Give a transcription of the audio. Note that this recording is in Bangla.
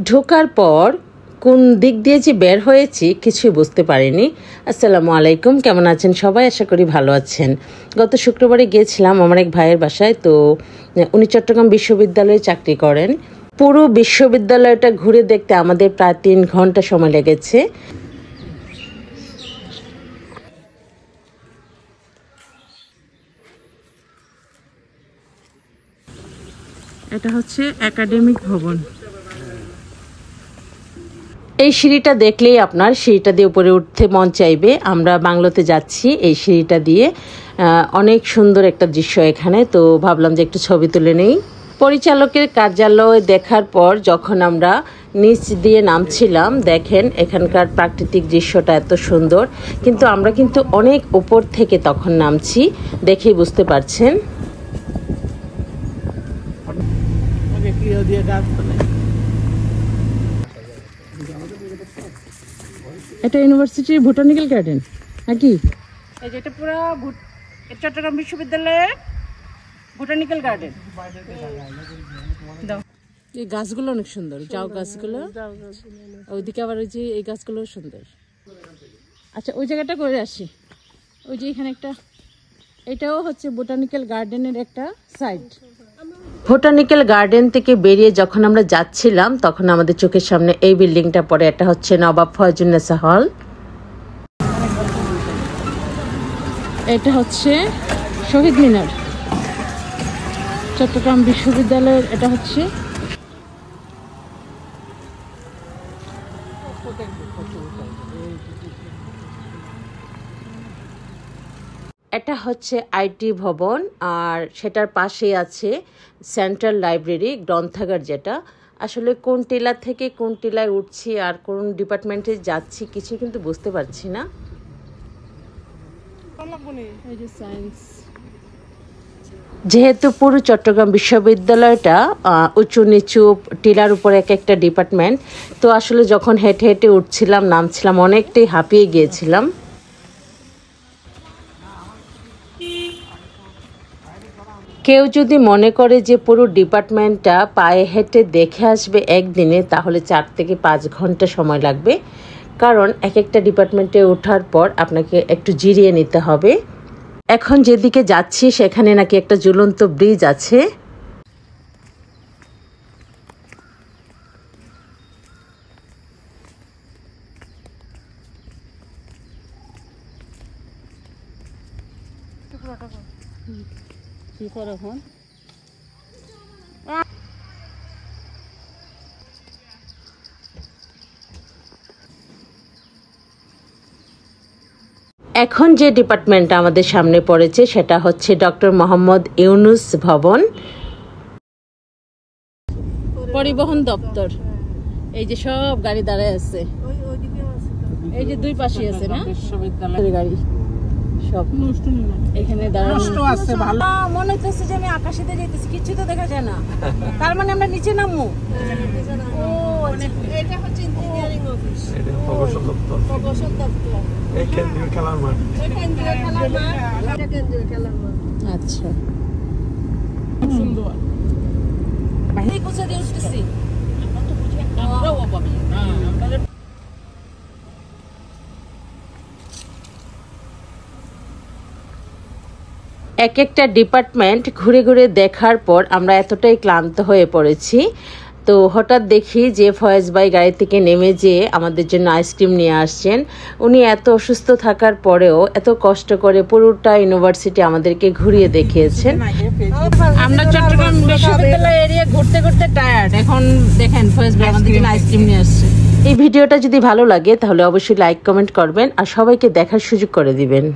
ঢোকার পর কোন দিক দিয়ে যে বের হয়েছি কিছুই বুঝতে পারিনি। আসসালামু আলাইকুম, কেমন আছেন সবাই? আশা করি ভালো আছেন। গত শুক্রবারে গিয়েছিলাম আমার এক ভাইয়ের বাসায়। তো উনি চট্টগ্রাম বিশ্ববিদ্যালয়ে চাকরি করেন। পুরো বিশ্ববিদ্যালয়টা ঘুরে দেখতে আমাদের প্রায় 3 ঘন্টা সময় লেগেছে। এটা হচ্ছে একাডেমিক ভবন। এই সিঁড়িটা দেখলেই আপনার সিঁড়িটা দিয়ে উপরে উঠতে মন চাইবে। আমরা বাংলোতে যাচ্ছি এই সিঁড়িটা দিয়ে। অনেক সুন্দর একটা দৃশ্য এখানে। তো ভাবলাম যে একটু ছবি তুলে নেই। পরিচালকের কার্যালয় দেখার পর যখন আমরা নিচ দিয়ে নামছিলাম, দেখেন এখানকার প্রাকৃতিক দৃশ্যটা এত সুন্দর, কিন্তু আমরা কিন্তু অনেক উপর থেকে তখন নামছি, দেখেই বুঝতে পারছেন। এটা ইউনিভার্সিটির বোটানিক্যাল গার্ডেন নাকি? এই যে এটা পুরো চট্টগ্রাম বিশ্ববিদ্যালয়ের বোটানিক্যাল গার্ডেন। এই গাছগুলো অনেক সুন্দর, জাউ গাছগুলো। ওইদিকে আবার ওই যে এই গাছগুলো সুন্দর। আচ্ছা, ওই জায়গাটা করে আসি। ওই যে এখানে একটা, এটাও হচ্ছে বোটানিক্যাল গার্ডেনের একটা সাইড। বোটানিক্যাল গার্ডেন থেকে বেরিয়ে যখন আমরা যাচ্ছিলাম তখন আমাদের চোখের সামনে এই বিল্ডিংটা পড়ে। এটা হচ্ছে নবাব ফয়জুন্নেসা হল। এটা হচ্ছে শহীদ মিনার, চট্টগ্রাম বিশ্ববিদ্যালয়ের। এটা হচ্ছে এটা হচ্ছে আইটি ভবন, আর সেটার পাশেই আছে সেন্ট্রাল লাইব্রেরি, গ্রন্থাগার। যেটা আসলে কোন টিলা থেকে কোন টিলায় উঠছি আর কোন ডিপার্টমেন্টে যাচ্ছি কিছু কিন্তু বুঝতে পারছি না। যেহেতু পুরো চট্টগ্রাম বিশ্ববিদ্যালয়টা উঁচু নিচু টিলার উপর এক একটা ডিপার্টমেন্ট, তো আসলে যখন হেঁটে হেঁটে উঠছিলাম নামছিলাম অনেকটাই হাঁপিয়ে গিয়েছিলাম। কেউ যদি মনে করে যে পুরো ডিপার্টমেন্টটা পায়ে হেঁটে দেখে আসবে একদিনে, তাহলে 4 থেকে 5 ঘন্টা সময় লাগবে। কারণ এক একটা ডিপার্টমেন্টে ওঠার পর আপনাকে একটু জিরিয়ে নিতে হবে। এখন যেদিকে যাচ্ছি সেখানে নাকি একটা ঝুলন্ত ব্রিজ আছে। এখন যে ডিপার্টমেন্টটা আমাদের সামনে পড়েছে সেটা হচ্ছে ডক্টর মোহাম্মদ ইউনুস ভবন, পরিবহন দপ্তর। এই যে সব গাড়ি দাঁড়ায় আছে, এই যে দুই পাশে আছে না বিশ্ববিদ্যালয়ের গাড়ি সব এখানে দাঁড়ানো আছে। ভালো মনে হচ্ছে যে আমি আকাশেতে যাইতেছি, কিছু তো দেখা যায় না। তার মানে আমরা নিচে নামবো। ও এটা হচ্ছে ইঞ্জিনিয়ারিং অফিস, এটা প্রকৌশল দপ্তর। প্রকৌশল দপ্তর এই কেন্দ্রীয় খেলার মাঠ, এই কেন্দ্রীয় খেলার মাঠ, এটা কেন্দ্রীয় খেলার মাঠ। আচ্ছা, সুন্দর। বাইরে কোথা দিয়ে উঠতেছি আমরা তো বুঝি, আমরাও পাবি না। আমরা এক একটা ডিপার্টমেন্ট ঘুরে ঘুরে দেখার পর আমরা এতটাই ক্লান্ত হয়ে পড়েছি। তো হঠাৎ দেখি যে ফয়েজ ভাই গাড়ি থেকে নেমে যেয়ে আমাদের জন্য আইসক্রিম নিয়ে আসছেন। উনি এত অসুস্থ থাকার পরেও এত কষ্ট করে পুরোটা ইউনিভার্সিটি আমাদেরকে ঘুরিয়ে দেখিয়েছেন। আমরা চট্টগ্রাম বিশ্ববিদ্যালয় এরিয়া ঘুরতে ঘুরতে টায়ার্ড। এখন দেখেন ফয়েজ ভাই আমাদের জন্য আইসক্রিম নিয়ে আসছে। এই ভিডিওটা যদি ভালো লাগে তাহলে অবশ্যই লাইক কমেন্ট করবেন আর সবাইকে দেখার সুযোগ করে দিবেন।